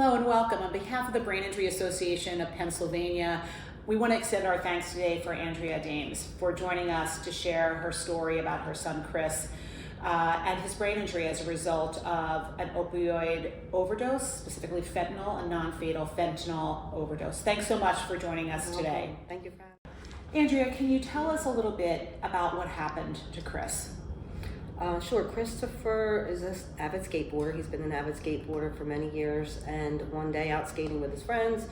Hello and welcome. On behalf of the Brain Injury Association of Pennsylvania, we want to extend our thanks today for Andrea Dames for joining us to share her story about her son Chris and his brain injury as a result of an opioid overdose, specifically fentanyl, a non-fatal fentanyl overdose. Thanks so much for joining us today. Thank you for having me. Andrea, can you tell us a little bit about what happened to Chris? Sure. Christopher is an avid skateboarder. He's been an avid skateboarder for many years, and one day out skating with his friends,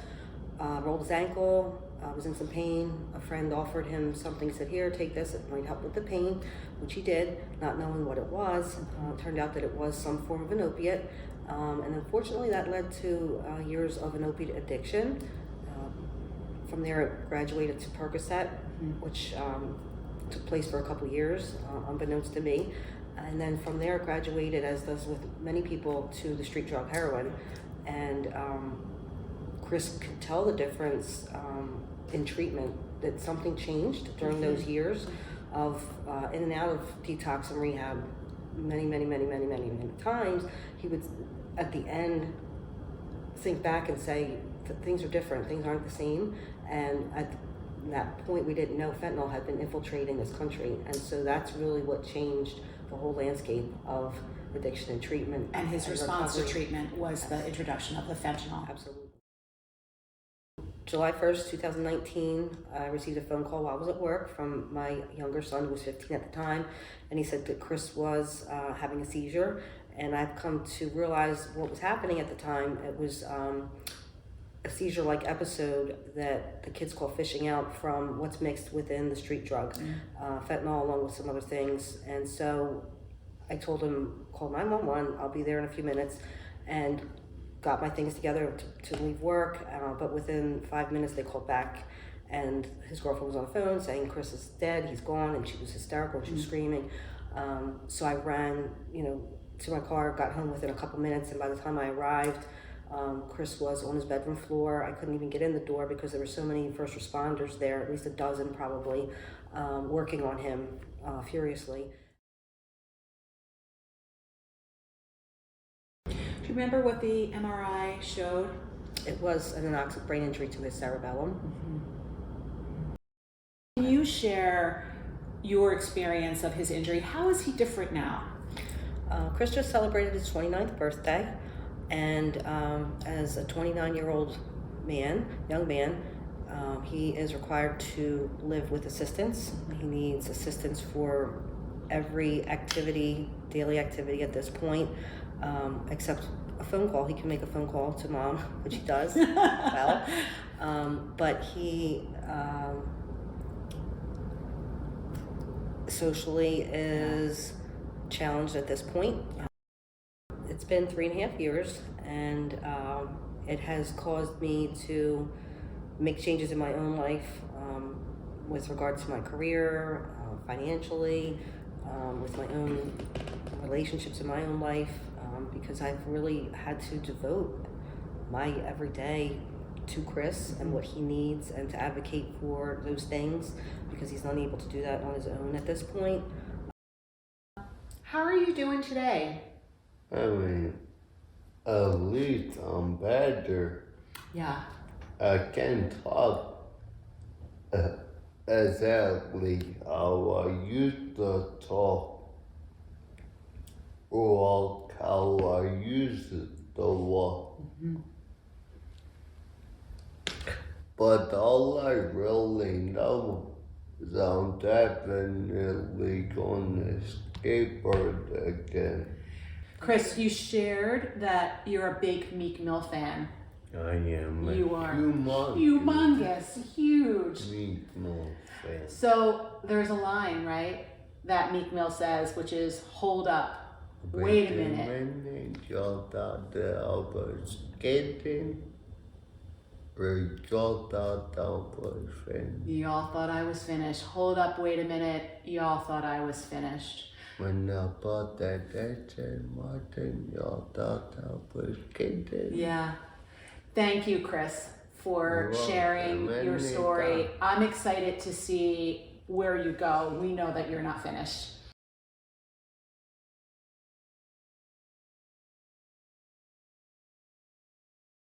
rolled his ankle, was in some pain. A friend offered him something, said, "Here, take this, it might help with the pain," which he did, not knowing what it was. It turned out that it was some form of an opiate, and unfortunately that led to years of an opiate addiction. From there it graduated to Percocet, which took place for a couple years, unbeknownst to me. And then from there graduated, as does with many people, to the street drug heroin. And Chris could tell the difference in treatment, that something changed during those years of in and out of detox and rehab many times. He would at the end think back and say that things are different, things aren't the same. And at that point we didn't know fentanyl had been infiltrating this country, and so that's really what changed the whole landscape of addiction and treatment. And his response to treatment was the introduction of the fentanyl. Absolutely. July 1st, 2019, I received a phone call while I was at work from my younger son, who was 15 at the time, and he said that Chris was having a seizure. And I've come to realize what was happening at the time. It was a seizure-like episode that the kids call fishing out from what's mixed within the street drug, fentanyl, along with some other things. And so I told him, call 911, I'll be there in a few minutes, and got my things together to leave work. But within 5 minutes they called back, and his girlfriend was on the phone saying Chris is dead, he's gone, and she was hysterical, she was screaming. So I ran, to my car, got home within a couple minutes, and by the time I arrived, Chris was on his bedroom floor. I couldn't even get in the door because there were so many first responders there, at least a dozen probably, working on him furiously. Do you remember what the MRI showed? It was an anoxic brain injury to his cerebellum. Can you share your experience of his injury? How is he different now? Chris just celebrated his 29th birthday. And as a 29-year-old young man, he is required to live with assistance. He needs assistance for every activity, daily activity at this point, except a phone call. He can make a phone call to mom, which he does well. But he socially is challenged at this point. It's been 3.5 years, and it has caused me to make changes in my own life with regard to my career, financially, with my own relationships in my own life, because I've really had to devote my everyday to Chris and what he needs, and to advocate for those things, because he's not able to do that on his own at this point. How are you doing today? I mean, at least I'm better. Yeah. I can talk exactly how I used to talk, or how I used to walk. But all I really know is I'm definitely gonna skateboard again. Chris, you shared that you're a big Meek Mill fan. I am. You are humongous, huge. Meek Mill fan. So there's a line, right, that Meek Mill says, which is, "Hold up, wait a minute." Y'all thought that I was skating, or y'all thought I was finished? Y'all thought I was finished. Hold up, wait a minute. Y'all thought I was finished. When I bought that Martin, y'all thought I was kidding. Yeah. Thank you, Chris, for You're sharing welcome. your story. I'm excited to see where you go. We know that you're not finished.